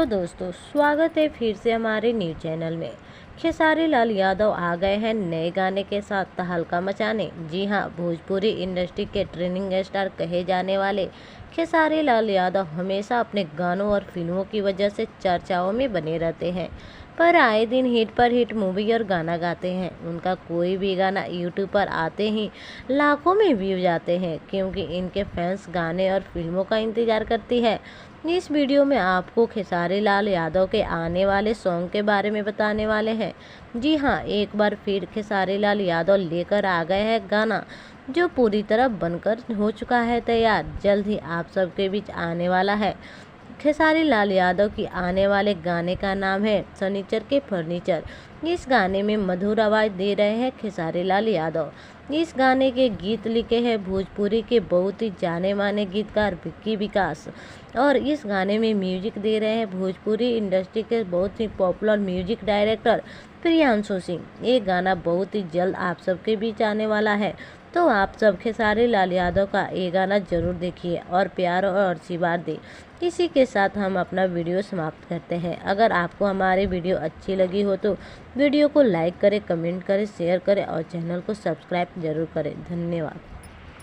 Hello दोस्तों, स्वागत है फिर से हमारे न्यूज चैनल में। खेसारी लाल यादव आ गए हैं नए गाने के साथ तहलका मचाने। जी हां, भोजपुरी इंडस्ट्री के ट्रेंडिंग स्टार कहे जाने वाले खेसारी लाल यादव हमेशा अपने गानों और फिल्मों की वजह से चर्चाओं में बने रहते हैं। पर आए दिन हिट पर हिट मूवी और गाना गाते हैं। उनका कोई भी गाना यूट्यूब पर आते ही लाखों में व्यू जाते हैं, क्योंकि इनके फैंस गाने और फिल्मों का इंतजार करती है। इस वीडियो में आपको खेसारी लाल यादव के आने वाले सॉन्ग के बारे में बताने वाले हैं। जी हां, एक बार फिर खेसारी लाल यादव लेकर आ गए हैं गाना जो पूरी तरह बनकर हो चुका है तैयार, जल्द ही आप सबके बीच आने वाला है। खेसारी लाल यादव की आने वाले गाने का नाम है शनिचर के फर्नीचर। इस गाने में मधुर आवाज़ दे रहे हैं खेसारी लाल यादव। इस गाने के गीत लिखे हैं भोजपुरी के बहुत ही जाने माने गीतकार विक्की विकास, और इस गाने में म्यूजिक दे रहे हैं भोजपुरी इंडस्ट्री के बहुत ही popular music director Priyanshu Singh. ये गाना बहुत ही जल्द आप सबके बीच आने वाला है, तो आप सब खेसारी लाल यादव का ये गाना जरूर देखिए और प्यार और आशीर्वाद दें। इसी के साथ हम अपना वीडियो समाप्त करते हैं। अगर आपको हमारी वीडियो अच्छी लगी हो तो वीडियो को लाइक करें, कमेंट करें, शेयर करें और चैनल को सब्सक्राइब जरूर करें। धन्यवाद।